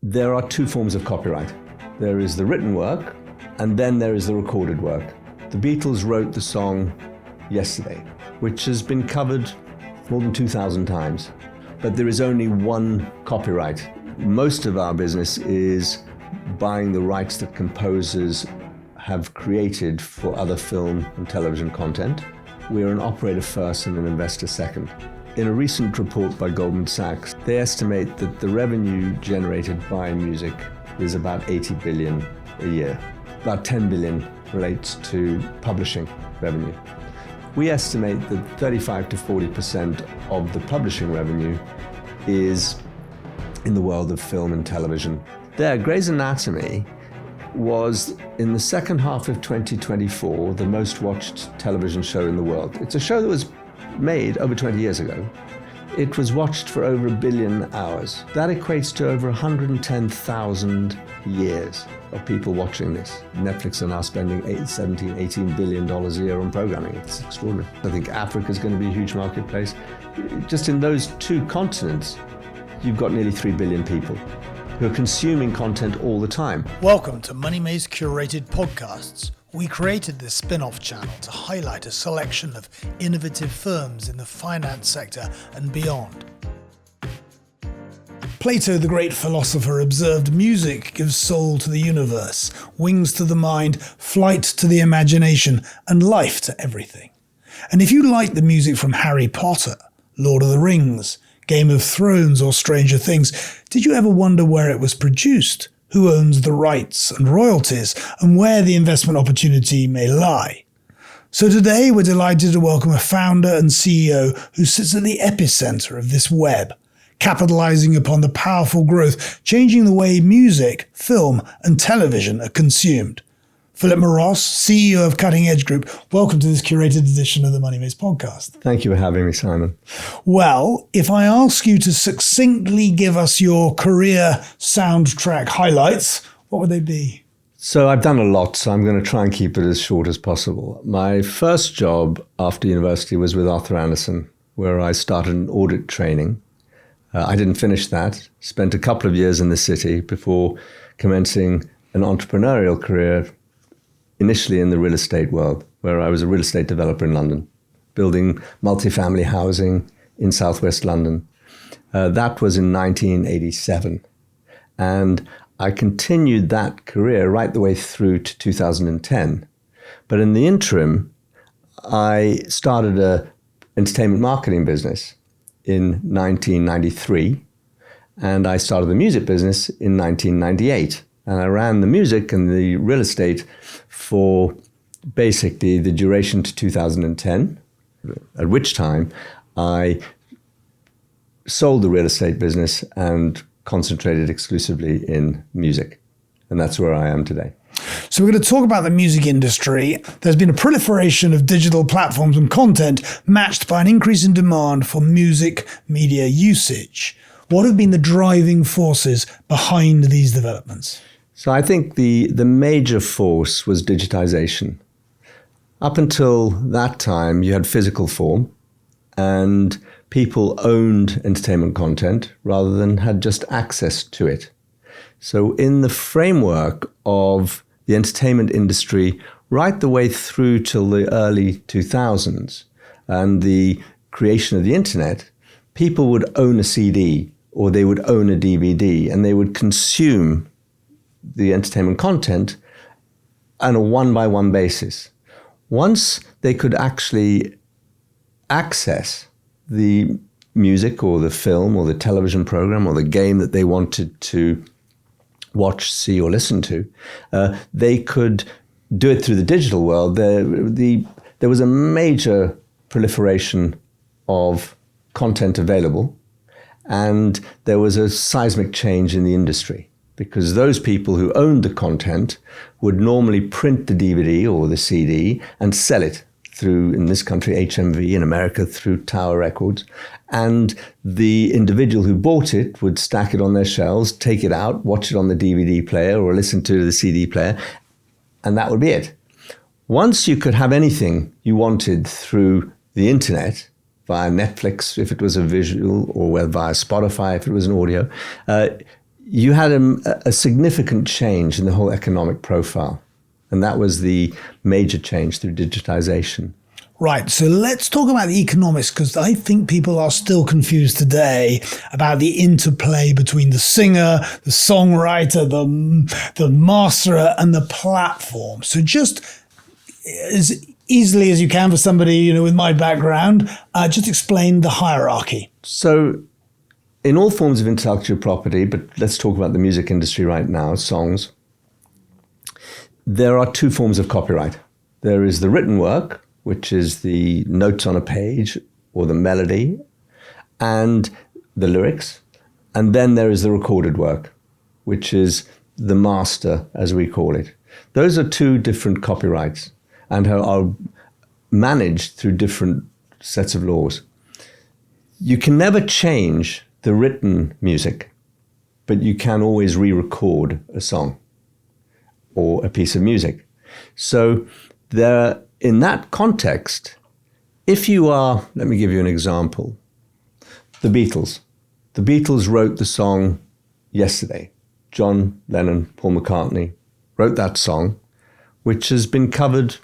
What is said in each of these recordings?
There are two forms of copyright. There is the written work, and then there is the recorded work. The Beatles wrote the song Yesterday, which has been covered more than 2,000 times. But there is only one copyright. Most of our business is buying the rights that composers have created for other film and television content. We are an operator first and an investor second. In a recent report by Goldman Sachs, they estimate that the revenue generated by music is about 80 billion a year. About 10 billion relates to publishing revenue. We estimate that 35 to 40% of the publishing revenue is in the world of film and television. There, Grey's Anatomy was, in the second half of 2024, the most watched television show in the world. It's a show that was made over 20 years ago. It was watched for over 1 billion hours. That equates to over 110,000 years of people watching this. Netflix are now spending $18 billion a year on programming. It's extraordinary. I think Africa is going to be a huge marketplace. Just in those two continents, you've got nearly 3 billion people who are consuming content all the time. Welcome to MoneyMaze Curated Podcasts. We created this spin-off channel to highlight a selection of innovative firms in the finance sector and beyond. Plato, the great philosopher, observed music gives soul to the universe, wings to the mind, flight to the imagination, and life to everything. And if you like the music from Harry Potter, Lord of the Rings, Game of Thrones, or Stranger Things, did you ever wonder where it was produced? Who owns the rights and royalties, and where the investment opportunity may lie? So today we're delighted to welcome a founder and CEO who sits at the epicentre of this web, capitalising upon the powerful growth, changing the way music, film and television are consumed. Philip Moross, CEO of Cutting Edge Group, welcome to this curated edition of the MoneyMaze podcast. Thank you for having me, Simon. Well, if I ask you to succinctly give us your career soundtrack highlights, what would they be? So I've done a lot, so I'm going to try and keep it as short as possible. My first job after university was with Arthur Andersen, where I started an audit training. I didn't finish that, spent a couple of years in the city before commencing an entrepreneurial career, initially in the real estate world, where I was a real estate developer in London, building multifamily housing in southwest London. That was in 1987. And I continued that career right the way through to 2010. But in the interim, I started an entertainment marketing business in 1993, and I started the music business in 1998. And I ran the music and the real estate for basically the duration to 2010, at which time I sold the real estate business and concentrated exclusively in music. And that's where I am today. So we're going to talk about the music industry. There's been a proliferation of digital platforms and content matched by an increase in demand for music media usage. What have been the driving forces behind these developments? So I think the major force was digitization. Up until that time, you had physical form and people owned entertainment content rather than had just access to it. So in the framework of the entertainment industry, right the way through till the early 2000s and the creation of the internet, people would own a CD or they would own a DVD and they would consume the entertainment content on a one-by-one basis. Once they could actually access the music or the film or the television program or the game that they wanted to watch, see or listen to, they could do it through the digital world. There was a major proliferation of content available, and there was a seismic change in the industry, because those people who owned the content would normally print the DVD or the CD and sell it through, in this country, HMV, in America, through Tower Records. And the individual who bought it would stack it on their shelves, take it out, watch it on the DVD player or listen to the CD player, and that would be it. Once you could have anything you wanted through the internet, via Netflix if it was a visual, or via Spotify if it was an audio, you had a significant change in the whole economic profile. And that was the major change through digitization. Right, so let's talk about the economics, because I think people are still confused today about the interplay between the singer, the songwriter, the masterer, and the platform. So just as easily as you can for somebody with my background, just explain the hierarchy. So in all forms of intellectual property, but let's talk about the music industry right now, songs, there are two forms of copyright. There is the written work, which is the notes on a page or the melody and the lyrics. And then there is the recorded work, which is the master, as we call it. Those are two different copyrights and are managed through different sets of laws. You can never change the written music, but you can always re-record a song or a piece of music. So in that context, if you are, let me give you an example, the Beatles. The Beatles wrote the song Yesterday. John Lennon, Paul McCartney wrote that song, which has been covered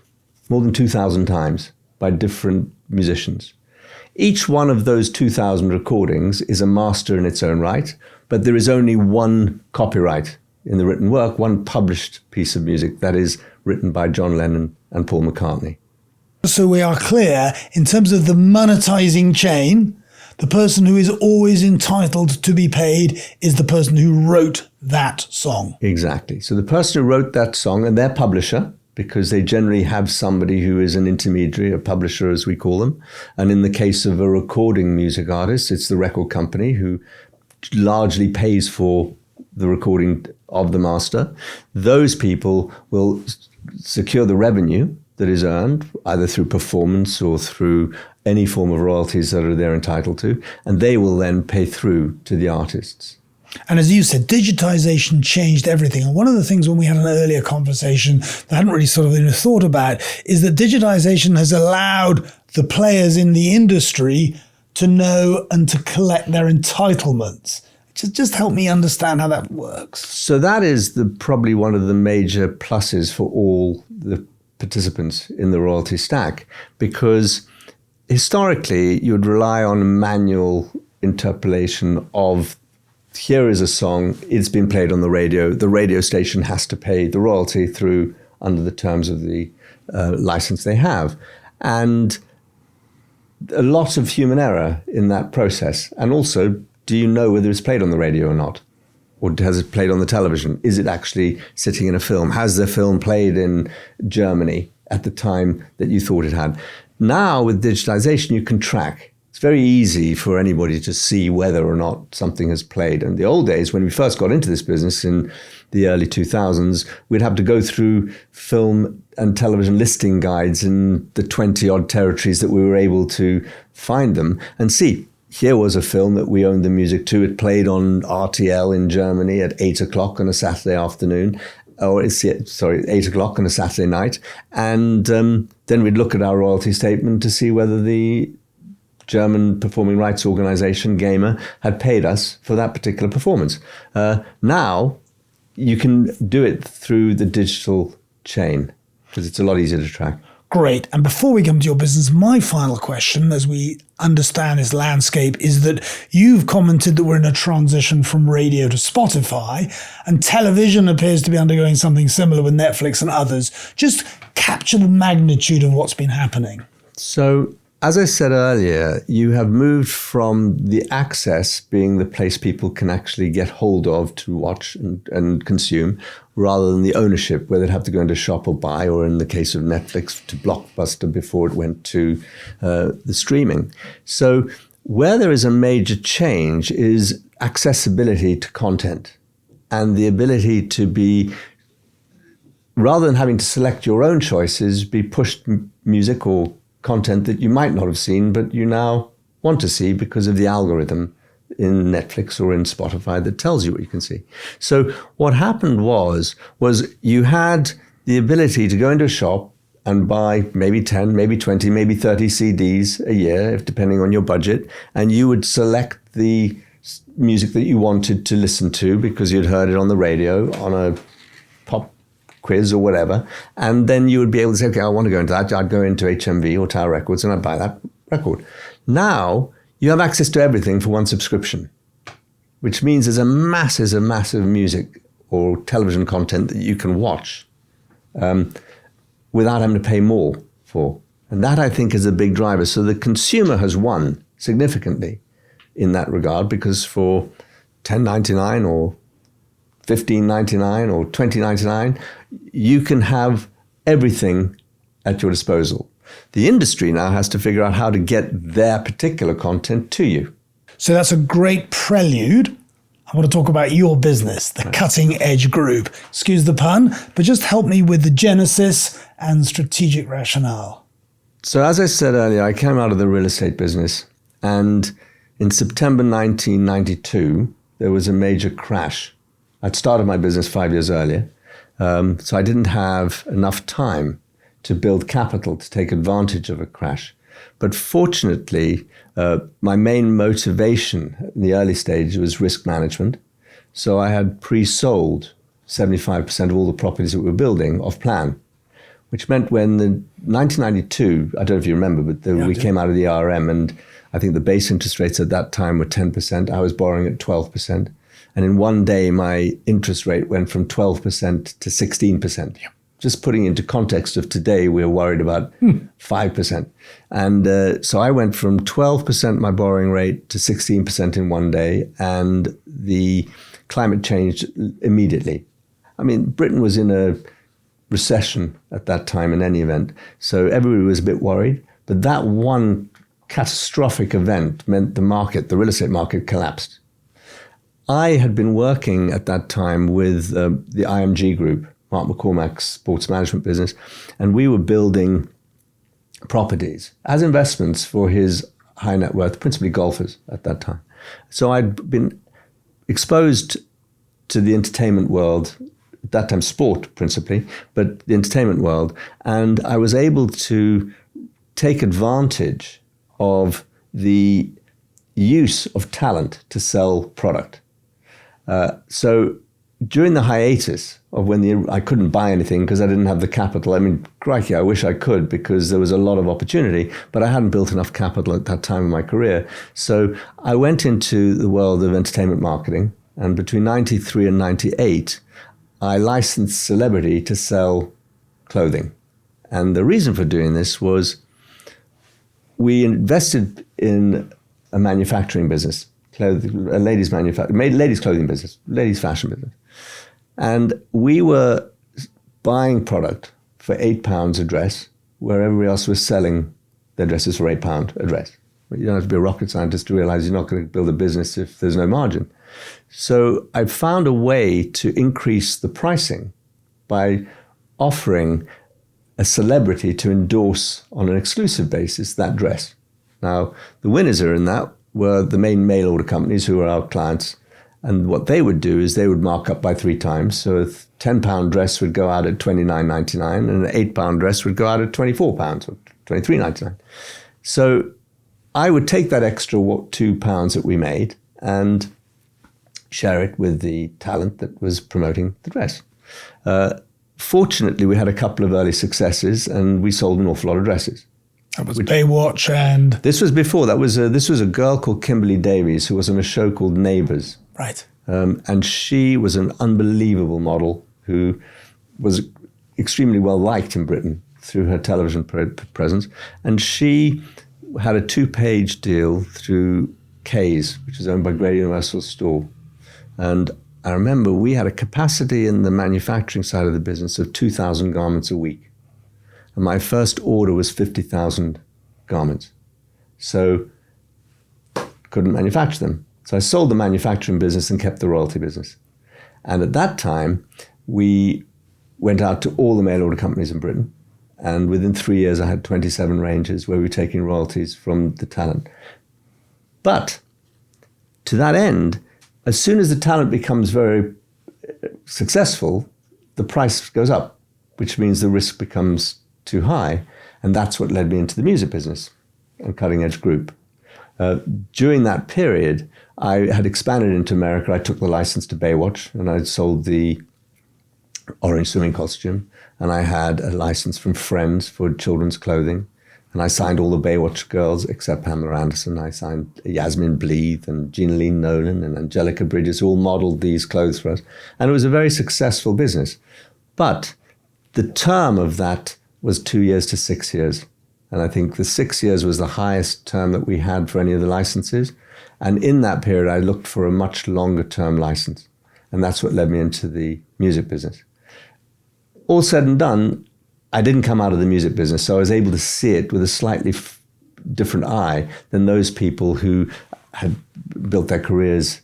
more than 2,000 times by different musicians. Each one of those 2,000 recordings is a master in its own right, but there is only one copyright in the written work, one published piece of music that is written by John Lennon and Paul McCartney. So we are clear, in terms of the monetizing chain, the person who is always entitled to be paid is the person who wrote that song. Exactly. So the person who wrote that song and their publisher, because they generally have somebody who is an intermediary, a publisher as we call them. And in the case of a recording music artist, it's the record company who largely pays for the recording of the master. Those people will secure the revenue that is earned either through performance or through any form of royalties that they're entitled to, and they will then pay through to the artists. And as you said, digitization changed everything. And one of the things when we had an earlier conversation that I hadn't really sort of thought about is that digitization has allowed the players in the industry to know and to collect their entitlements. Just help me understand how that works. So that is probably one of the major pluses for all the participants in the royalty stack, because historically you would rely on manual interpolation of, here is a song, it's been played on the radio station has to pay the royalty through under the terms of the license they have. And a lot of human error in that process. And also, do you know whether it's played on the radio or not? Or has it played on the television? Is it actually sitting in a film? Has the film played in Germany at the time that you thought it had? Now with digitization, you can track. It's very easy for anybody to see whether or not something has played. In the old days, when we first got into this business in the early 2000s, we'd have to go through film and television listing guides in the 20-odd territories that we were able to find them and see. Here was a film that we owned the music to. It played on RTL in Germany at 8 o'clock on a Saturday afternoon, 8 o'clock on a Saturday night. And then we'd look at our royalty statement to see whether the German performing rights organization, GEMA, had paid us for that particular performance. Now, you can do it through the digital chain because it's a lot easier to track. Great. And before we come to your business, my final question, as we understand this landscape, is that you've commented that we're in a transition from radio to Spotify, and television appears to be undergoing something similar with Netflix and others. Just capture the magnitude of what's been happening. So, as I said earlier, you have moved from the access being the place people can actually get hold of to watch and consume, rather than the ownership where they'd have to go into a shop or buy, or in the case of Netflix, to Blockbuster before it went to the streaming. So where there is a major change is accessibility to content and the ability to be, rather than having to select your own choices, be pushed music or content that you might not have seen, but you now want to see because of the algorithm in Netflix or in Spotify that tells you what you can see. So what happened was you had the ability to go into a shop and buy maybe 10, maybe 20, maybe 30 CDs a year, if depending on your budget, and you would select the music that you wanted to listen to because you'd heard it on the radio, on a pop quiz or whatever. And then you would be able to say, okay, I want to go into that. I'd go into HMV or Tower Records and I'd buy that record. Now you have access to everything for one subscription, which means there's a massive music or television content that you can watch without having to pay more for. And that, I think, is a big driver. So the consumer has won significantly in that regard, because for $10.99 or $15.99 or $20.99, you can have everything at your disposal. The industry now has to figure out how to get their particular content to you. So that's a great prelude. I want to talk about your business, the Cutting Edge Group. Excuse the pun, but just help me with the genesis and strategic rationale. So as I said earlier, I came out of the real estate business, and in September 1992, there was a major crash. I'd started my business 5 years earlier, so I didn't have enough time to build capital to take advantage of a crash. But fortunately, my main motivation in the early stage was risk management. So I had pre-sold 75% of all the properties that we were building off plan, which meant when the 1992, I don't know if you remember, but we came out of the RM, and I think the base interest rates at that time were 10%. I was borrowing at 12%. And in one day, my interest rate went from 12% to 16%. Yeah. Just putting into context of today, we're worried about 5%. And so I went from 12% my borrowing rate to 16% in one day, and the climate changed immediately. I mean, Britain was in a recession at that time in any event, so everybody was a bit worried. But that one catastrophic event meant the real estate market collapsed. I had been working at that time with the IMG Group, Mark McCormack's sports management business, and we were building properties as investments for his high net worth, principally golfers at that time. So I'd been exposed to the entertainment world, at that time sport principally, but the entertainment world, and I was able to take advantage of the use of talent to sell product. So during the hiatus of when I couldn't buy anything because I didn't have the capital. I mean, crikey, I wish I could, because there was a lot of opportunity, but I hadn't built enough capital at that time in my career. So I went into the world of entertainment marketing, and between 93 and 98, I licensed Celebrity to sell clothing. And the reason for doing this was we invested in a manufacturing business, a ladies' clothing business, ladies' fashion business. And we were buying product for £8 a dress, where everybody else was selling their dresses for £8 a dress. You don't have to be a rocket scientist to realize you're not going to build a business if there's no margin. So I found a way to increase the pricing by offering a celebrity to endorse on an exclusive basis that dress. Now, the winners in that were the main mail order companies who were our clients. And what they would do is they would mark up by 3 times. So a £10 dress would go out at $29.99 and an £8 dress would go out at £24 or $23.99. So I would take that extra £2 that we made and share it with the talent that was promoting the dress. Fortunately, we had a couple of early successes and we sold an awful lot of dresses. That was Baywatch, and this was before. This was a girl called Kimberly Davies who was on a show called Neighbours. Right. And she was an unbelievable model who was extremely well liked in Britain through her television presence. And she had a 2-page deal through K's, which is owned by Great Universal Store. And I remember we had a capacity in the manufacturing side of the business of 2,000 garments a week. And my first order was 50,000 garments. So couldn't manufacture them. So I sold the manufacturing business and kept the royalty business. And at that time, we went out to all the mail order companies in Britain. And within 3 years, I had 27 ranges where we were taking royalties from the talent. But to that end, as soon as the talent becomes very successful, the price goes up, which means the risk becomes too high. And that's what led me into the music business and Cutting Edge Group. During that period, I had expanded into America. I took the license to Baywatch, and I sold the orange swimming costume. And I had a license from Friends for children's clothing. And I signed all the Baywatch girls except Pamela Anderson. I signed Yasmin Bleeth and Gina Lee Nolan and Angelica Bridges, who all modeled these clothes for us. And it was a very successful business. But the term of that was 2 years to 6 years. And I think the 6 years was the highest term that we had for any of the licenses. And in that period, I looked for a much longer term license. And that's what led me into the music business. All said and done, I didn't come out of the music business, so I was able to see it with a slightly different eye than those people who had built their careers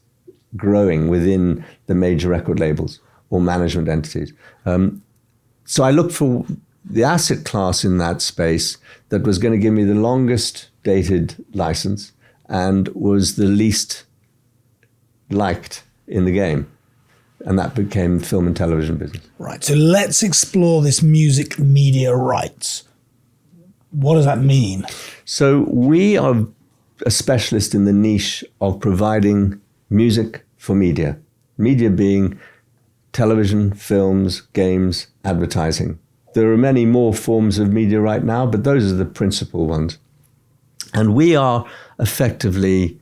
growing within the major record labels or management entities. So I looked for the asset class in that space that was going to give me the longest dated license and was the least liked in the game. And that became the film and television business. Right. So let's explore this music media rights. What does that mean? So we are a specialist in the niche of providing music for media. Media being television, films, games, advertising. There are many more forms of media right now, but those are the principal ones. And we are effectively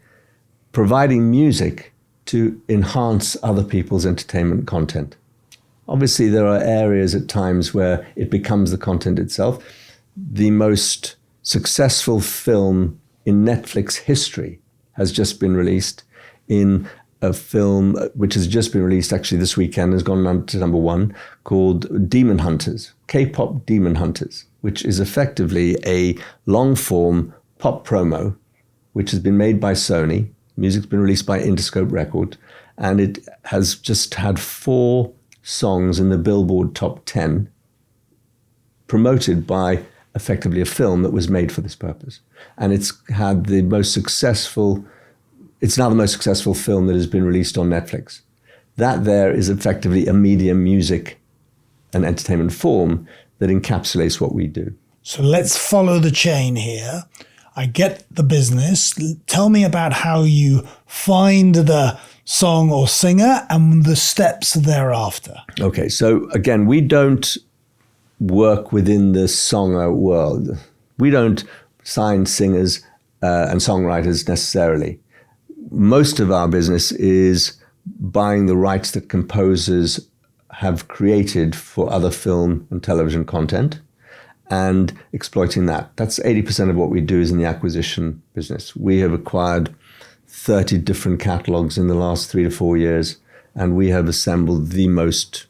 providing music to enhance other people's entertainment content. Obviously, there are areas at times where it becomes the content itself. The most successful film in Netflix history has just been released in a film which has just been released actually this weekend, has gone on to number one, called Demon Hunters, K-pop Demon Hunters, which is effectively a long-form pop promo, which has been made by Sony. Music's been released by Interscope Record, and it has just had 4 songs in the Billboard Top 10 promoted by effectively a film that was made for this purpose. And it's had the most successful, it's now the most successful film that has been released on Netflix. That there is effectively a media, music, and entertainment form that encapsulates what we do. So let's follow the chain here. I get the business. Tell me about how you find the song or singer and the steps thereafter. Okay, so again, we don't work within the songer world. We don't sign singers and songwriters necessarily. Most of our business is buying the rights that composers have created for other film and television content and exploiting that. That's 80% of what we do is in the acquisition business. We have acquired 30 different catalogs in the last 3 to 4 years, and we have assembled the most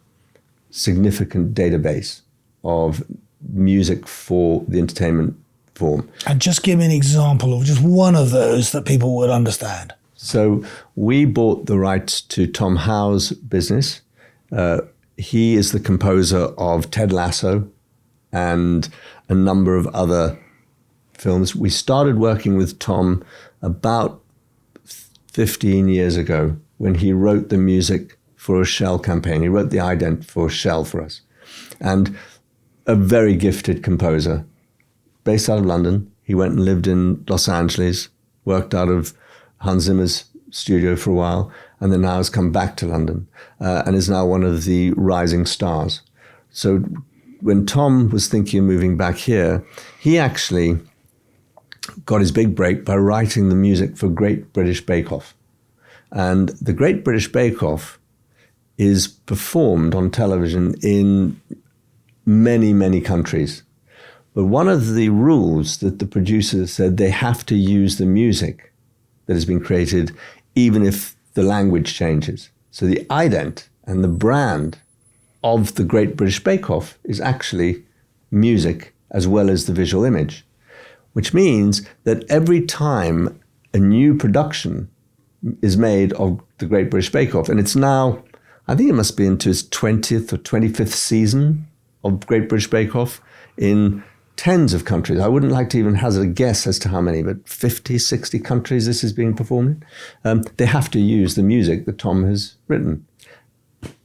significant database of music for the entertainment form. And just give me an example of just one of those that people would understand. So we bought the rights to Tom Howe's business. He is the composer of Ted Lasso and a number of other films. We started working with Tom about 15 years ago when he wrote the music for a Shell campaign. He wrote the ident for Shell for us. And a very gifted composer, based out of London. He went and lived in Los Angeles, worked out of Hans Zimmer's studio for a while, and then now has come back to London and is now one of the rising stars. So when Tom was thinking of moving back here, he actually got his big break by writing the music for Great British Bake Off. And the Great British Bake Off is performed on television in many, many countries. But one of the rules that the producers said they have to use the music that has been created even if the language changes. So the ident and the brand of the Great British Bake Off is actually music as well as the visual image, which means that every time a new production is made of the Great British Bake Off, and it's now, I think it must be into its 20th or 25th season of Great British Bake Off in tens of countries. I wouldn't like to even hazard a guess as to how many, but 50, 60 countries this is being performed in. They have to use the music that Tom has written.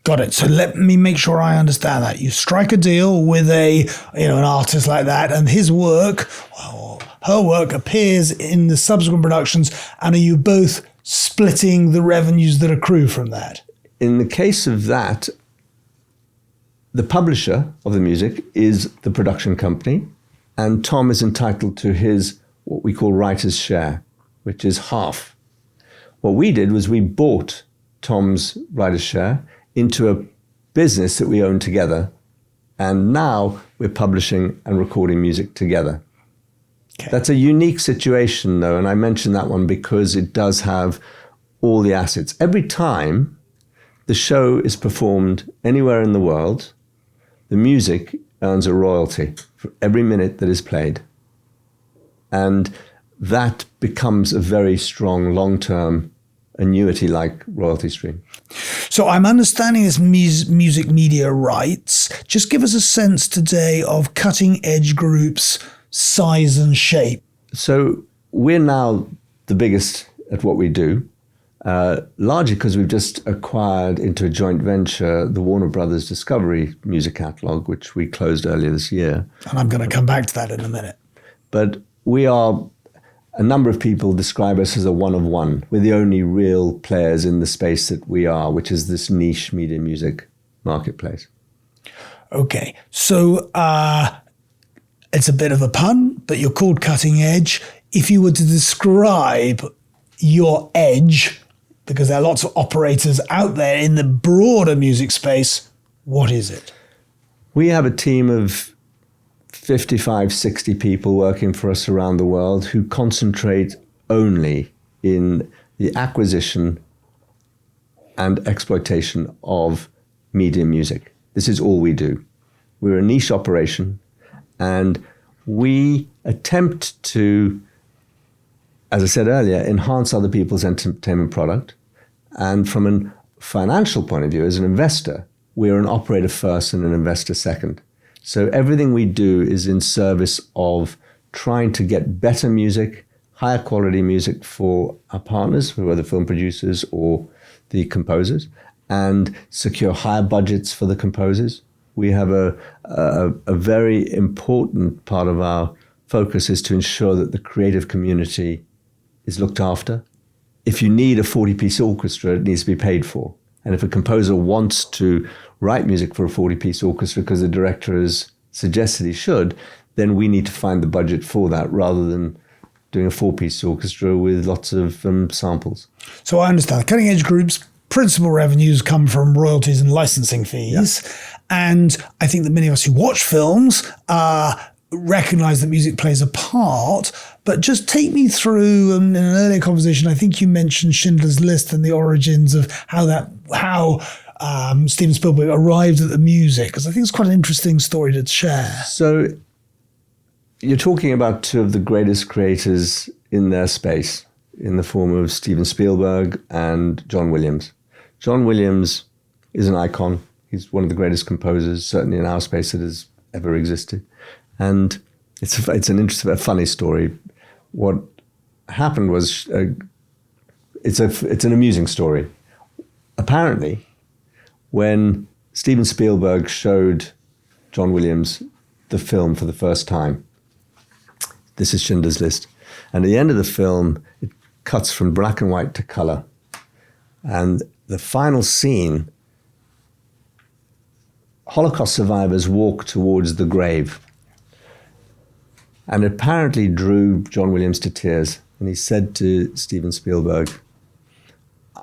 Got it. So let me make sure I understand that. You strike a deal with an artist like that, and his work, or her work appears in the subsequent productions, and are you both splitting the revenues that accrue from that? In the case of that, the publisher of the music is the production company, and Tom is entitled to his, what we call writer's share, which is half. What we did was we bought Tom's writer's share into a business that we own together, and now we're publishing and recording music together. Okay. That's a unique situation, though, and I mention that one because it does have all the assets. Every time the show is performed anywhere in the world, the music earns a royalty for every minute that is played. And that becomes a very strong long-term annuity-like royalty stream. So I'm understanding this music media rights. Just give us a sense today of cutting-edge groups' size and shape. So we're now the biggest at what we do, largely because we've just acquired into a joint venture the Warner Brothers Discovery music catalog, which we closed earlier this year. And I'm going to come back to that in a minute. But we are, a number of people describe us as a one of one. We're the only real players in the space that we are, which is this niche media music marketplace. Okay, so it's a bit of a pun, but you're called Cutting Edge. If you were to describe your edge, because there are lots of operators out there in the broader music space, what is it? We have a team of 55, 60 people working for us around the world who concentrate only in the acquisition and exploitation of media music. This is all we do. We're a niche operation, and we attempt to, as I said earlier, enhance other people's entertainment product. And from a financial point of view, as an investor, we're an operator first and an investor second. So everything we do is in service of trying to get better music, higher quality music for our partners, who are the film producers or the composers, and secure higher budgets for the composers. We have a very important part of our focus is to ensure that the creative community is looked after. If you need a 40-piece orchestra, it needs to be paid for. And if a composer wants to write music for a 40-piece orchestra because the director has suggested he should, then we need to find the budget for that rather than doing a 4-piece orchestra with lots of samples. So I understand. Cutting Edge Group's principal revenues come from royalties and licensing fees. Yeah. And I think that many of us who watch films recognize that music plays a part. But just take me through, in an earlier conversation, I think you mentioned Schindler's List and the origins of how Steven Spielberg arrived at the music, because I think it's quite an interesting story to share. So you're talking about two of the greatest creators in their space, in the form of Steven Spielberg and John Williams. John Williams is an icon. He's one of the greatest composers, certainly in our space, that has ever existed. And it's an interesting, a funny story. What happened was, it's an amusing story. Apparently, when Steven Spielberg showed John Williams the film for the first time, this is Schindler's List, and at the end of the film, it cuts from black and white to color. And the final scene, Holocaust survivors walk towards the grave. And it apparently drew John Williams to tears. And he said to Steven Spielberg,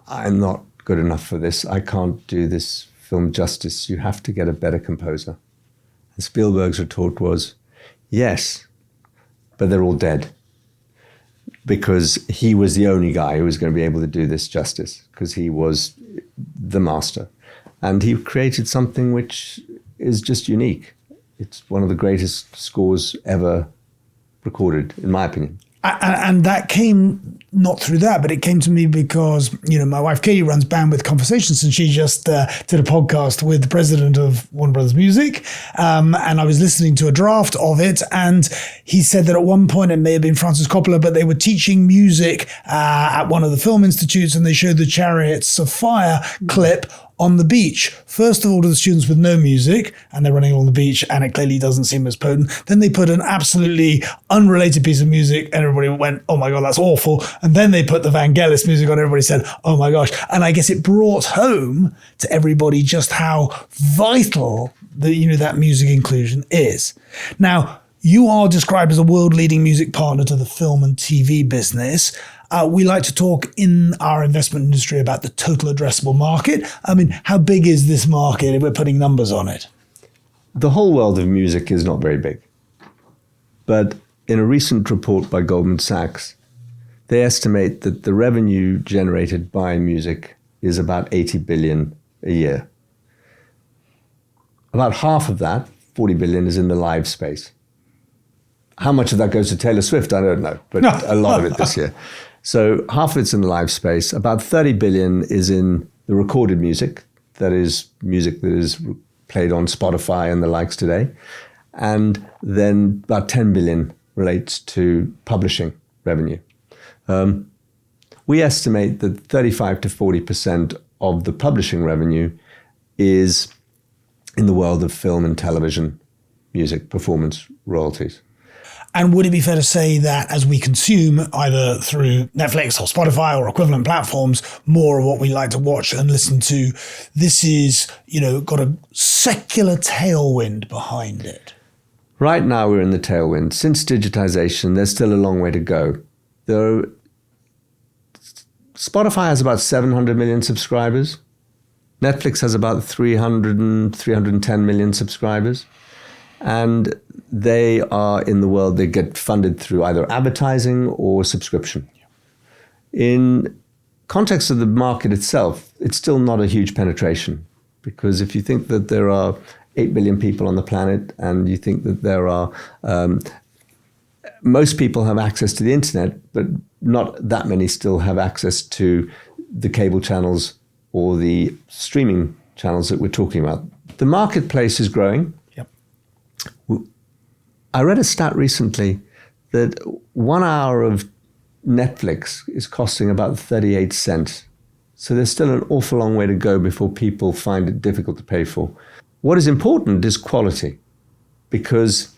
I'm not good enough for this. I can't do this film justice. You have to get a better composer. And Spielberg's retort was, yes, but they're all dead. Because he was the only guy who was going to be able to do this justice, because he was the master. And he created something which is just unique. It's one of the greatest scores ever recorded, in my opinion. And that came not through that, but it came to me because, my wife Katie runs Bandwidth Conversations, and she just did a podcast with the president of Warner Brothers Music. And I was listening to a draft of it, and he said that at one point, it may have been Francis Coppola, but they were teaching music at one of the film institutes, and they showed the Chariots of Fire clip on the beach. First of all, to the students with no music, and they're running on the beach, and it clearly doesn't seem as potent. Then they put an absolutely unrelated piece of music, and everybody went, oh my God, that's awful. And then they put the Vangelis music on, everybody said, oh my gosh. And I guess it brought home to everybody just how vital that music inclusion is. Now, you are described as a world-leading music partner to the film and TV business. We like to talk in our investment industry about the total addressable market. I mean, how big is this market if we're putting numbers on it? The whole world of music is not very big. But in a recent report by Goldman Sachs, they estimate that the revenue generated by music is about 80 billion a year. About half of that, 40 billion, is in the live space. How much of that goes to Taylor Swift, I don't know, but a lot of it this year. So half of it's in the live space. About 30 billion is in the recorded music, that is music that is played on Spotify and the likes today. And then about 10 billion relates to publishing revenue. We estimate that 35 to 40% of the publishing revenue is in the world of film and television music performance royalties. And would it be fair to say that as we consume, either through Netflix or Spotify or equivalent platforms, more of what we like to watch and listen to, this is, got a secular tailwind behind it? Right now we're in the tailwind. Since digitization, there's still a long way to go. Spotify has about 700 million subscribers. Netflix has about 310 million subscribers. And they are in the world, they get funded through either advertising or subscription. In context of the market itself, it's still not a huge penetration, because if you think that there are 8 billion people on the planet, and you think that there are, most people have access to the internet, but not that many still have access to the cable channels or the streaming channels that we're talking about. The marketplace is growing. I read a stat recently that 1 hour of Netflix is costing about 38 cents. So there's still an awful long way to go before people find it difficult to pay for. What is important is quality, because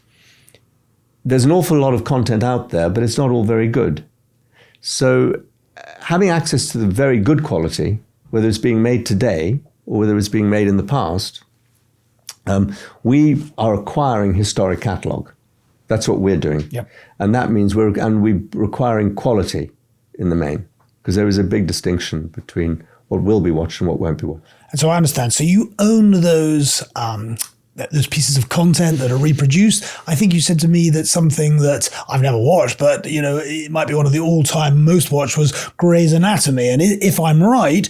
there's an awful lot of content out there, but it's not all very good. So having access to the very good quality, whether it's being made today or whether it's being made in the past, we are acquiring historic catalog. That's what we're doing. Yep. And that means we're requiring quality in the main, because there is a big distinction between what will be watched and what won't be watched. And so I understand. So you own those pieces of content that are reproduced. I think you said to me that something that I've never watched, but it might be one of the all-time most watched, was Grey's Anatomy. And if I'm right,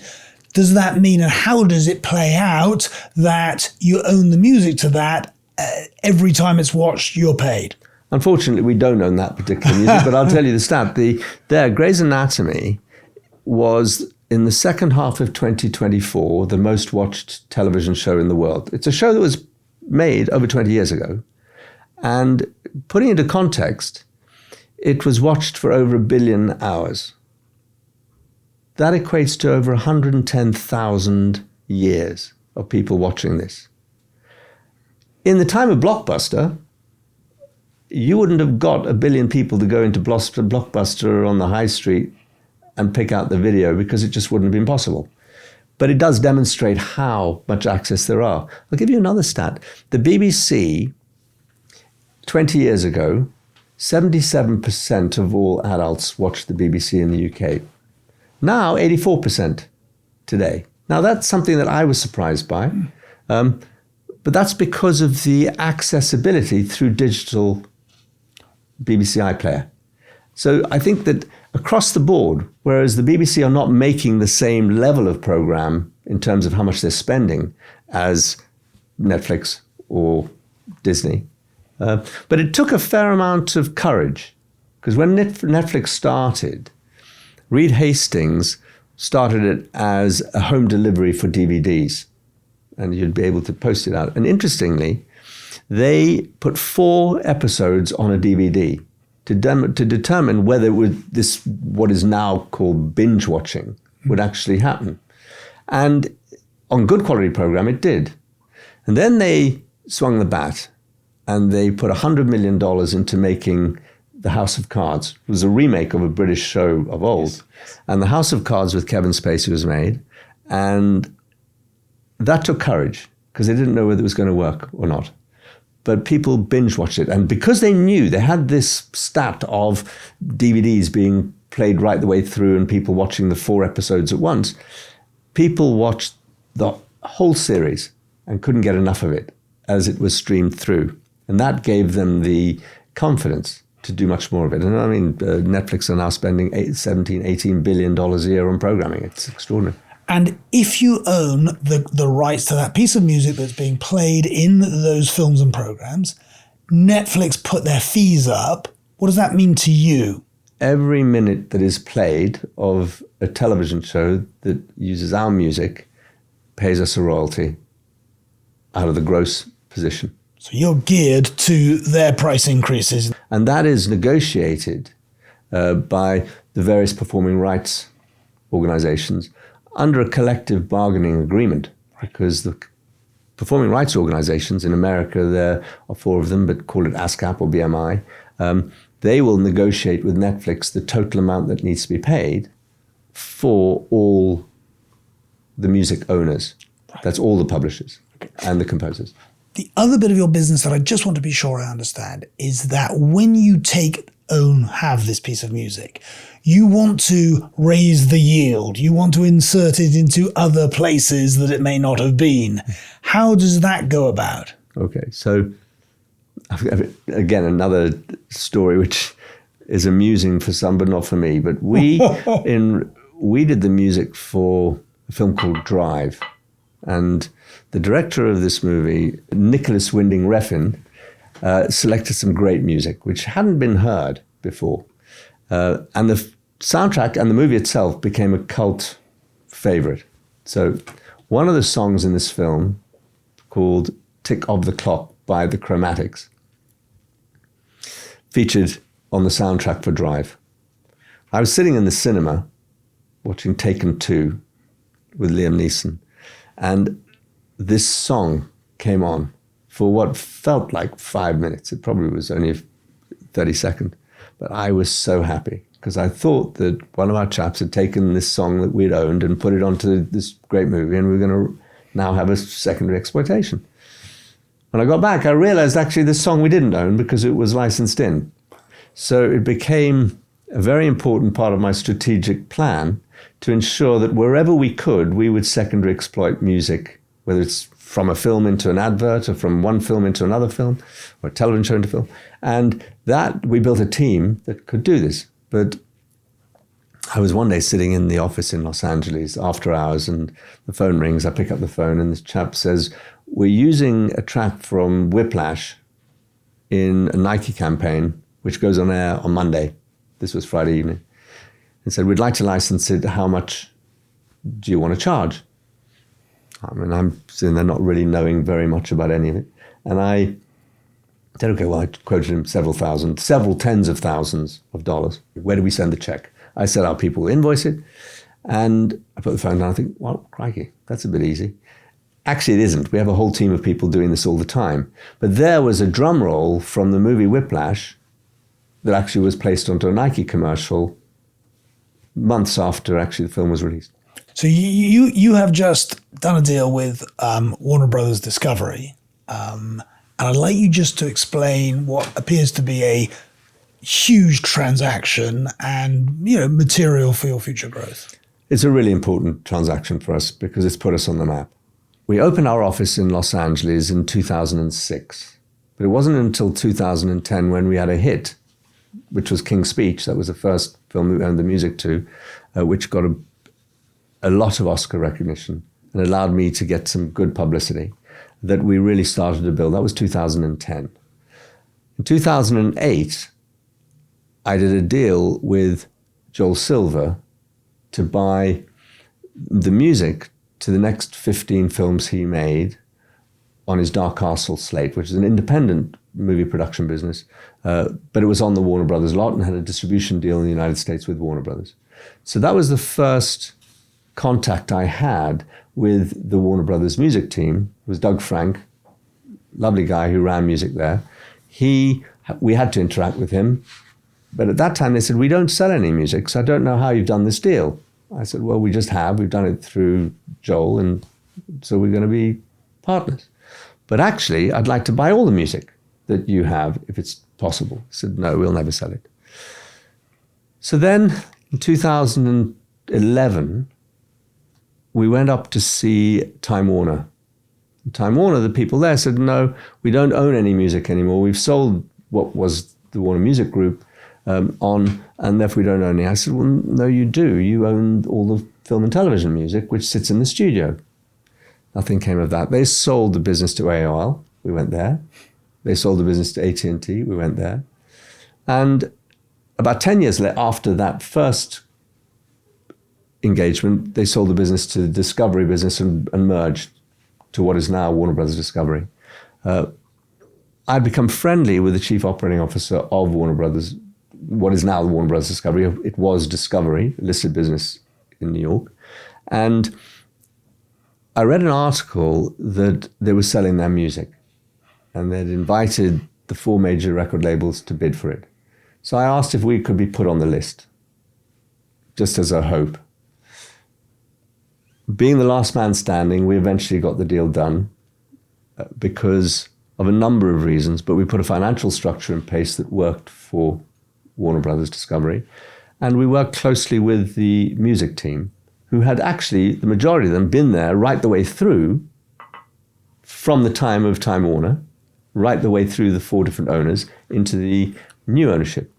does that mean, and how does it play out, that you own the music to that? Every time it's watched, you're paid? Unfortunately, we don't own that particular music, but I'll tell you the stat. Grey's Anatomy was, in the second half of 2024, the most watched television show in the world. It's a show that was made over 20 years ago. And putting it into context, it was watched for over 1 billion hours. That equates to over 110,000 years of people watching this. In the time of Blockbuster, you wouldn't have got 1 billion people to go into Blockbuster on the high street and pick out the video, because it just wouldn't have been possible. But it does demonstrate how much access there are. I'll give you another stat. The BBC, 20 years ago, 77% of all adults watched the BBC in the UK. Now, 84% today. Now, that's something that I was surprised by. But that's because of the accessibility through digital BBC iPlayer. So I think that across the board, whereas the BBC are not making the same level of program in terms of how much they're spending as Netflix or Disney, but it took a fair amount of courage, because when Netflix started, Reed Hastings started it as a home delivery for DVDs, and you'd be able to post it out. And interestingly, they put 4 episodes on a DVD to determine whether this, what is now called binge watching, would actually happen. And on good quality program, it did. And then they swung the bat and they put $100 million into making The House of Cards. It was a remake of a British show of old. Yes. And The House of Cards with Kevin Spacey was made. And that took courage because they didn't know whether it was going to work or not. But people binge watched it. And because they knew they had this stat of DVDs being played right the way through and people watching the 4 episodes at once, people watched the whole series and couldn't get enough of it as it was streamed through. And that gave them the confidence to do much more of it. And I mean, Netflix are now spending $18 billion a year on programming. It's extraordinary. And if you own the rights to that piece of music that's being played in those films and programs, Netflix put their fees up. What does that mean to you? Every minute that is played of a television show that uses our music pays us a royalty out of the gross position. So you're geared to their price increases. And that is negotiated by the various performing rights organizations under a collective bargaining agreement, because the performing rights organizations in America, there are 4 of them, but call it ASCAP or BMI, they will negotiate with Netflix the total amount that needs to be paid for all the music owners. Right. That's all the publishers and the composers. The other bit of your business that I just want to be sure I understand is that when you have this piece of music, you want to raise the yield. You want to insert it into other places that it may not have been. How does that go about? Okay, so again, another story which is amusing for some but not for me. But we did the music for a film called Drive, and the director of this movie, Nicholas Winding Refn, selected some great music which hadn't been heard before. And the soundtrack and the movie itself became a cult favorite. So one of the songs in this film, called Tick of the Clock by the Chromatics, featured on the soundtrack for Drive. I was sitting in the cinema watching Taken 2 with Liam Neeson, and this song came on for what felt like 5 minutes. It probably was only 30 seconds. But I was so happy because I thought that one of our chaps had taken this song that we'd owned and put it onto this great movie, and we were going to now have a secondary exploitation. When I got back, I realized actually this song we didn't own because it was licensed in. So it became a very important part of my strategic plan to ensure that wherever we could, we would secondary exploit music, whether it's from a film into an advert or from one film into another film or a television show into film. And that we built a team that could do this. But I was one day sitting in the office in Los Angeles after hours, and the phone rings. I pick up the phone and this chap says, "We're using a track from Whiplash in a Nike campaign, which goes on air on Monday." This was Friday evening. And said, "We'd like to license it. How much do you want to charge?" I mean, I'm sitting there not really knowing very much about any of it. And I said, okay, well, I quoted him several tens of thousands of dollars. Where do we send the check? I said, our people will invoice it. And I put the phone down. I think, well, crikey, that's a bit easy. Actually, it isn't. We have a whole team of people doing this all the time. But there was a drum roll from the movie Whiplash that actually was placed onto a Nike commercial months after actually the film was released. So you have just done a deal with Warner Brothers Discovery, and I'd like you just to explain what appears to be a huge transaction and material for your future growth. It's a really important transaction for us because it's put us on the map. We opened our office in Los Angeles in 2006, but it wasn't until 2010 when we had a hit, which was King's Speech. That was the first film we owned the music to, which got a lot of Oscar recognition and allowed me to get some good publicity, that we really started to build. That was 2010. In 2008, I did a deal with Joel Silver to buy the music to the next 15 films he made on his Dark Castle slate, which is an independent movie production business, but it was on the Warner Brothers lot and had a distribution deal in the United States with Warner Brothers. So that was the first contact I had with the Warner Brothers music team. It was Doug Frank, lovely guy who ran music there. We had to interact with him, but at that time they said, we don't sell any music, so I don't know how you've done this deal. I said, well, we just have. We've done it through Joel, and so we're going to be partners. But actually, I'd like to buy all the music that you have, if it's possible. I said, no, we'll never sell it. So then, in 2011, we went up to see Time Warner. Time Warner, the people there said, no, we don't own any music anymore. We've sold what was the Warner Music Group on, and therefore we don't own any. I said, well, no, you do. You own all the film and television music, which sits in the studio. Nothing came of that. They sold the business to AOL. We went there. They sold the business to AT&T. We went there. And about 10 years after that first engagement, they sold the business to the Discovery business and merged to what is now Warner Brothers Discovery. I'd become friendly with the chief operating officer of Warner Brothers, what is now the Warner Brothers Discovery. It was Discovery, a listed business in New York. And I read an article that they were selling their music, and they'd invited the 4 major record labels to bid for it. So I asked if we could be put on the list, just as a hope. Being the last man standing, we eventually got the deal done because of a number of reasons, but we put a financial structure in place that worked for Warner Brothers Discovery. And we worked closely with the music team, who had actually, the majority of them, been there right the way through from the time of Time Warner, right the way through the 4 different owners into the new ownership.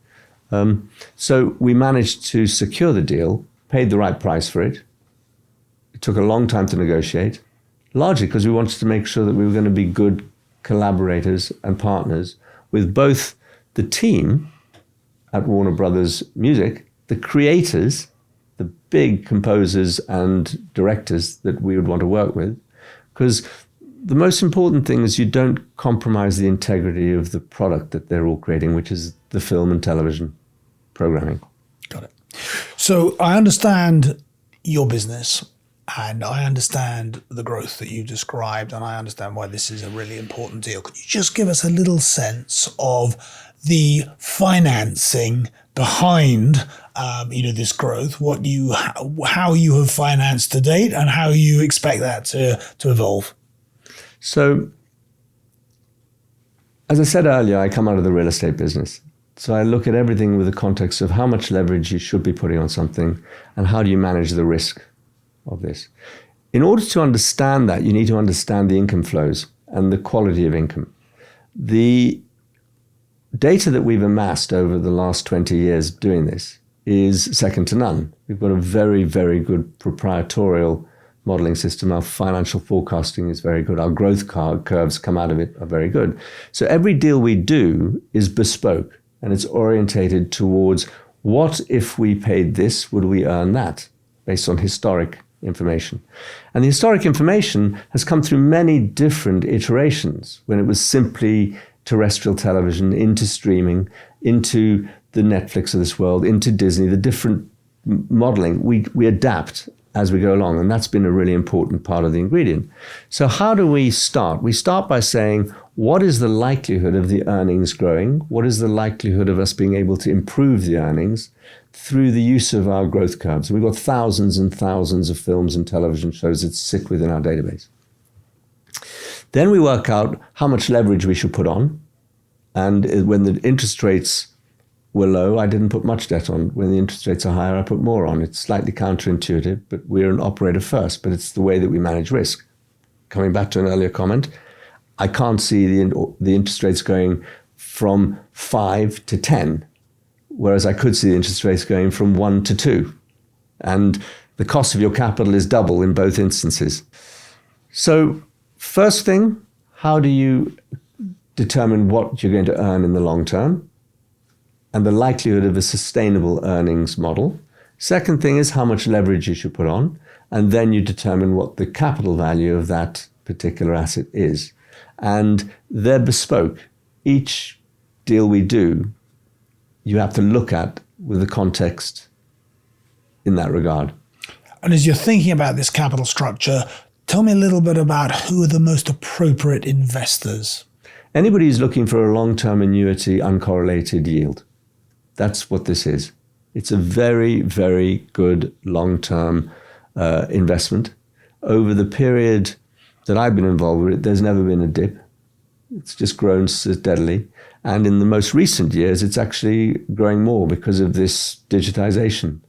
So we managed to secure the deal, paid the right price for it. It took a long time to negotiate, largely because we wanted to make sure that we were going to be good collaborators and partners with both the team at Warner Brothers Music, the creators, the big composers and directors that we would want to work with, because the most important thing is you don't compromise the integrity of the product that they're all creating, which is the film and television programming. Got it. So I understand your business, and I understand the growth that you described, and I understand why this is a really important deal. Could you just give us a little sense of the financing behind this growth, how you have financed to date, and how you expect that to evolve? So, as I said earlier, I come out of the real estate business. So I look at everything with the context of how much leverage you should be putting on something and how do you manage the risk of this. In order to understand that, you need to understand the income flows and the quality of income. The data that we've amassed over the last 20 years doing this is second to none. We've got a very, very good proprietorial modeling system. Our financial forecasting is very good. Our growth curves come out of it are very good. So every deal we do is bespoke, and it's orientated towards what if we paid this, would we earn that, based on historic information. And the historic information has come through many different iterations, when it was simply terrestrial television, into streaming, into the Netflix of this world, into Disney, the different modeling. We adapt as we go along, and that's been a really important part of the ingredient. So how do we start? We start by saying, what is the likelihood of the earnings growing? What is the likelihood of us being able to improve the earnings through the use of our growth curves? We've got thousands and thousands of films and television shows that sit within our database. Then we work out how much leverage we should put on. And when the interest rates were low, I didn't put much debt on. When the interest rates are higher, I put more on. It's slightly counterintuitive, but we're an operator first, but it's the way that we manage risk. Coming back to an earlier comment, I can't see the interest rates going from 5 to 10, whereas I could see the interest rates going from 1 to 2. And the cost of your capital is double in both instances. So first thing, how do you determine what you're going to earn in the long term and the likelihood of a sustainable earnings model? Second thing is how much leverage you should put on, and then you determine what the capital value of that particular asset is. And they're bespoke. Each deal we do, you have to look at with the context in that regard. And as you're thinking about this capital structure, tell me a little bit about who are the most appropriate investors. Anybody who's looking for a long-term annuity, uncorrelated yield. That's what this is. It's a very, very good long-term investment. Over the period that I've been involved with it, there's never been a dip. It's just grown steadily. And in the most recent years, it's actually growing more because of this digitization.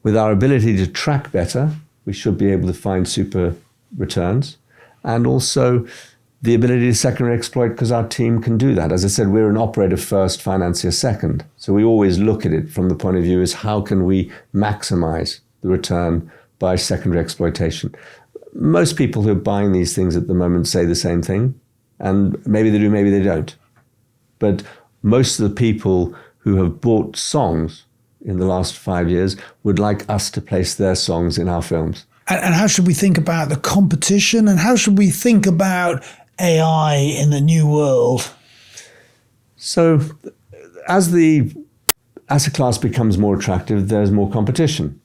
With our ability to track better, we should be able to find super returns, and also the ability to secondary exploit, because our team can do that. As I said, we're an operator first, financier second. So we always look at it from the point of view is how can we maximize the return by secondary exploitation. Most people who are buying these things at the moment say the same thing, and maybe they do, maybe they don't. But most of the people who have bought songs in the last 5 years would like us to place their songs in our films. And how should we think about the competition, and how should we think about AI in the new world? So as the asset class becomes more attractive, there's more competition.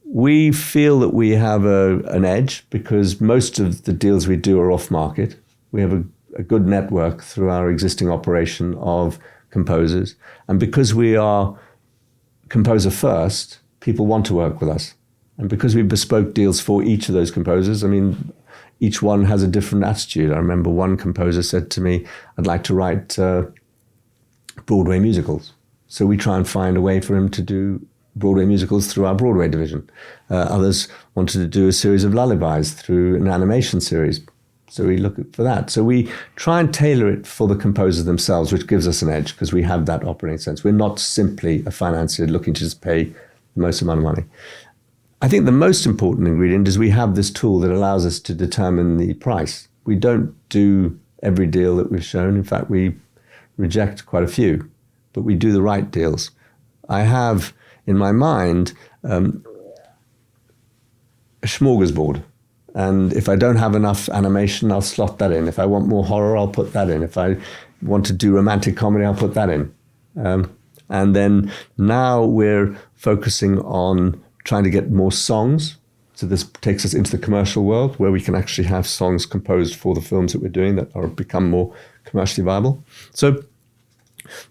We feel that we have an edge because most of the deals we do are off market. We have a good network through our existing operation of composers. And because we are composer first, people want to work with us. And because we bespoke deals for each of those composers, I mean, each one has a different attitude. I remember one composer said to me, I'd like to write Broadway musicals. So we try and find a way for him to do Broadway musicals through our Broadway division. Others wanted to do a series of lullabies through an animation series. So we look for that. So we try and tailor it for the composers themselves, which gives us an edge because we have that operating sense. We're not simply a financier looking to just pay the most amount of money. I think the most important ingredient is we have this tool that allows us to determine the price. We don't do every deal that we've shown. In fact, we reject quite a few, but we do the right deals. I have in my mind a smorgasbord. And if I don't have enough animation, I'll slot that in. If I want more horror, I'll put that in. If I want to do romantic comedy, I'll put that in. And then now we're focusing on trying to get more songs. So this takes us into the commercial world where we can actually have songs composed for the films that we're doing that are become more commercially viable. So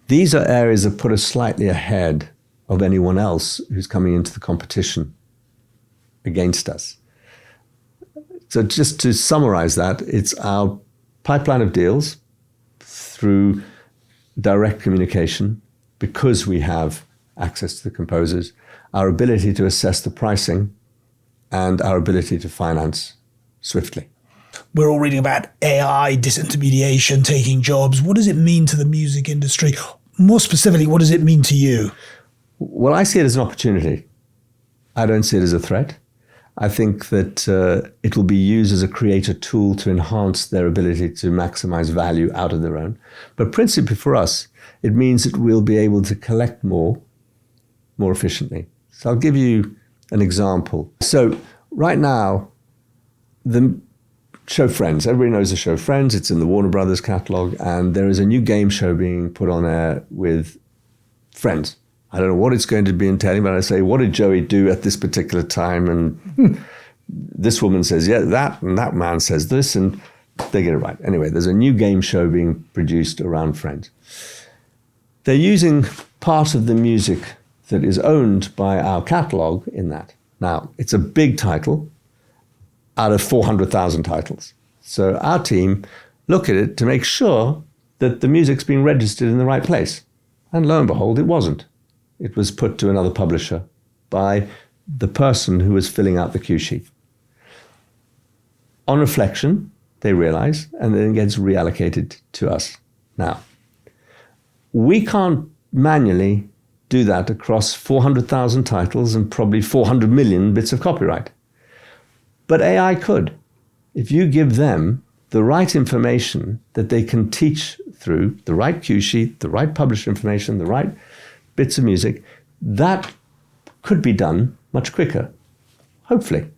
these are areas that put us slightly ahead of anyone else who's coming into the competition against us. So just to summarize that, it's our pipeline of deals through direct communication because we have access to the composers, our ability to assess the pricing, and our ability to finance swiftly. We're all reading about AI, disintermediation, taking jobs. What does it mean to the music industry? More specifically, what does it mean to you? Well, I see it as an opportunity. I don't see it as a threat. I think that it will be used as a creator tool to enhance their ability to maximize value out of their own. But principally for us, it means that we'll be able to collect more efficiently. So I'll give you an example. So right now, the show Friends, everybody knows the show Friends. It's in the Warner Brothers catalog, and there is a new game show being put on air with Friends. I don't know what it's going to be entailing, but I say, what did Joey do at this particular time? And this woman says, yeah, that, and that man says this, and they get it right. Anyway, there's a new game show being produced around Friends. They're using part of the music that is owned by our catalog in that. Now, it's a big title out of 400,000 titles. So our team look at it to make sure that the music's being registered in the right place. And lo and behold, it wasn't. It was put to another publisher by the person who was filling out the cue sheet. On reflection, they realize, and then it gets reallocated to us. Now, we can't manually do that across 400,000 titles and probably 400 million bits of copyright. But AI could. If you give them the right information that they can teach through, the right cue sheet, the right publisher information, the right bits of music, that could be done much quicker, hopefully.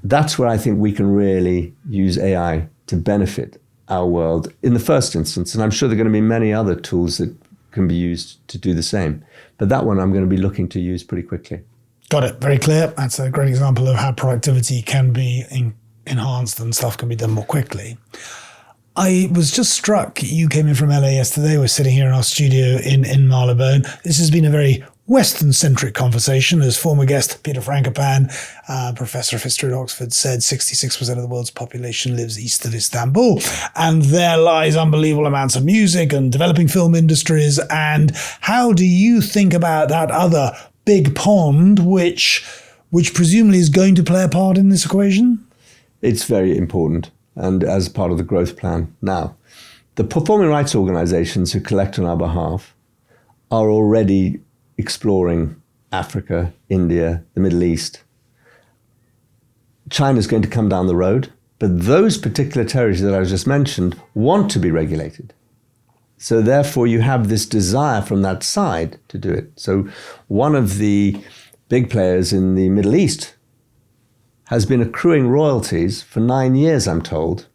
That's where I think we can really use AI to benefit our world in the first instance. And I'm sure there are going to be many other tools that can be used to do the same. But that one I'm going to be looking to use pretty quickly. Got it. Very clear. That's a great example of how productivity can be enhanced and stuff can be done more quickly. I was just struck, you came in from LA yesterday, we're sitting here in our studio in Marylebone. This has been a very Western-centric conversation. As former guest Peter Frankopan, professor of history at Oxford, said 66% of the world's population lives east of Istanbul. And there lies unbelievable amounts of music and developing film industries. And how do you think about that other big pond, which presumably is going to play a part in this equation? It's very important, and as part of the growth plan now. The performing rights organizations who collect on our behalf are already exploring Africa, India, the Middle East. China's going to come down the road, but those particular territories that I just mentioned want to be regulated. So therefore you have this desire from that side to do it. So one of the big players in the Middle East has been accruing royalties for 9 years, I'm told,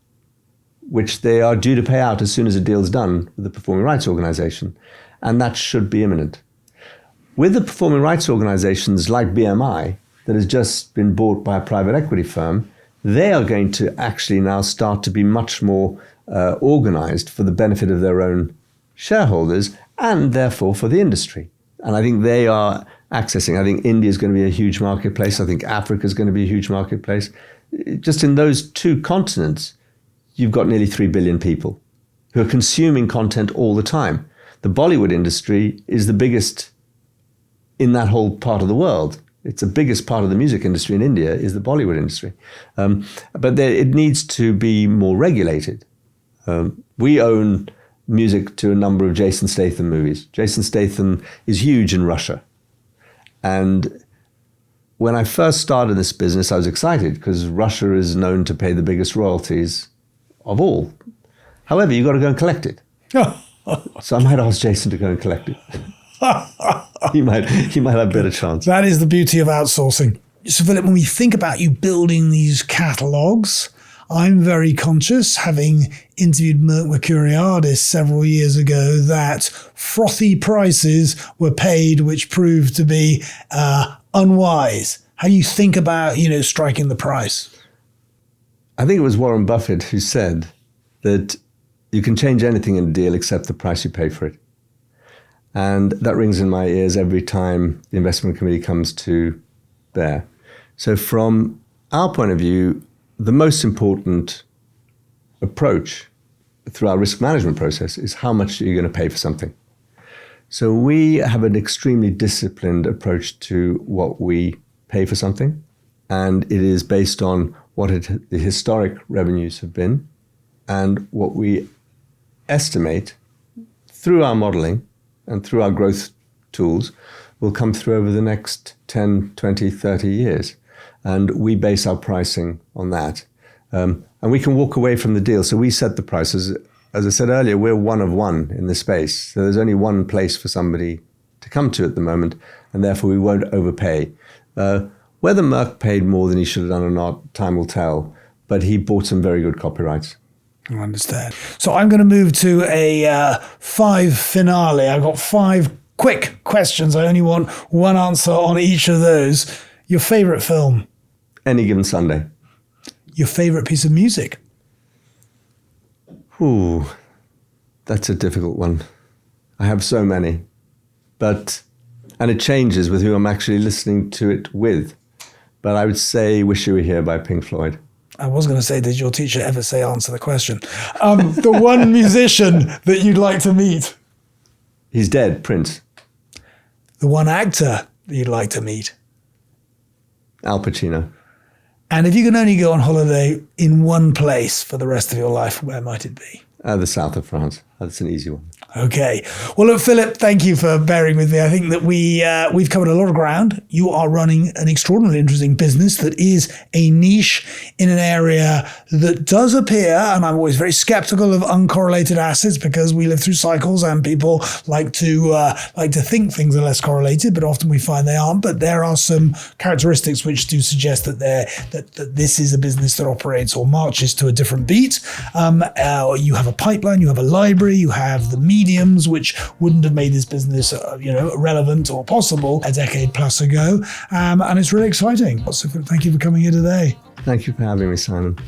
which they are due to pay out as soon as a deal's done with the performing rights organization. And that should be imminent. With the performing rights organizations like BMI, that has just been bought by a private equity firm, they are going to actually now start to be much more organized for the benefit of their own shareholders and therefore for the industry. And I think they are accessing. I think India is going to be a huge marketplace. I think Africa is going to be a huge marketplace. Just in those two continents, you've got nearly 3 billion people who are consuming content all the time. The Bollywood industry is the biggest in that whole part of the world. It's the biggest part of the music industry in India is the Bollywood industry. But it needs to be more regulated. We own music to a number of Jason Statham movies. Jason Statham is huge in Russia. And when I first started this business, I was excited because Russia is known to pay the biggest royalties of all. However, you've got to go and collect it. So I might ask Jason to go and collect it. he might have a better chance. That is the beauty of outsourcing. So Philip, when we think about you building these catalogues, I'm very conscious, having interviewed Mercuriadis several years ago, that frothy prices were paid, which proved to be unwise. How do you think about, striking the price? I think it was Warren Buffett who said that you can change anything in a deal except the price you pay for it. And that rings in my ears every time the investment committee comes to bear. So from our point of view, the most important approach through our risk management process is how much are you going to pay for something. So we have an extremely disciplined approach to what we pay for something. And it is based on what the historic revenues have been and what we estimate through our modeling and through our growth tools will come through over the next 10, 20, 30 years. And we base our pricing on that. And we can walk away from the deal. So we set the prices. As I said earlier, we're one of one in the space. So there's only one place for somebody to come to at the moment, and therefore we won't overpay. Whether Merck paid more than he should have done or not, time will tell. But he bought some very good copyrights. I understand. So I'm going to move to a 5 finale. I've got 5 quick questions. I only want one answer on each of those. Your favorite film? Any Given Sunday. Your favorite piece of music? Ooh, that's a difficult one. I have so many. And it changes with who I'm actually listening to it with. But I would say Wish You Were Here by Pink Floyd. I was going to say, did your teacher ever say answer the question? The one musician that you'd like to meet? He's dead, Prince. The one actor that you'd like to meet? Al Pacino. And if you can only go on holiday in one place for the rest of your life, where might it be? The south of France. That's an easy one. Okay. Well, look, Philip, thank you for bearing with me. I think that we've covered a lot of ground. You are running an extraordinarily interesting business that is a niche in an area that does appear, and I'm always very skeptical of uncorrelated assets because we live through cycles and people like to think things are less correlated, but often we find they aren't. But there are some characteristics which do suggest that that this is a business that operates or marches to a different beat. You have a pipeline, you have a library, you have the mediums which wouldn't have made this business relevant or possible a decade plus ago, and it's really exciting. So thank you for coming here today. Thank you for having me, Simon.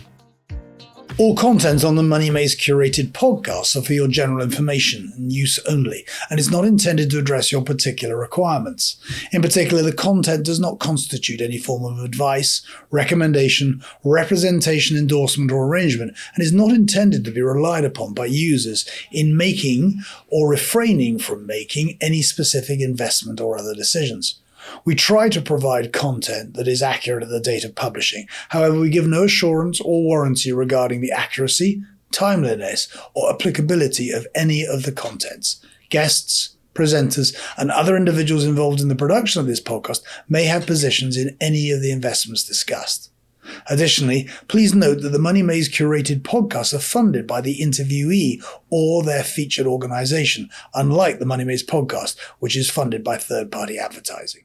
All content on the Money Maze curated podcasts are for your general information and use only, and is not intended to address your particular requirements. In particular, the content does not constitute any form of advice, recommendation, representation, endorsement, or arrangement, and is not intended to be relied upon by users in making or refraining from making any specific investment or other decisions. We try to provide content that is accurate at the date of publishing. However, we give no assurance or warranty regarding the accuracy, timeliness, or applicability of any of the contents. Guests, presenters, and other individuals involved in the production of this podcast may have positions in any of the investments discussed. Additionally, please note that the Money Maze curated podcasts are funded by the interviewee or their featured organization, unlike the Money Maze podcast, which is funded by third-party advertising.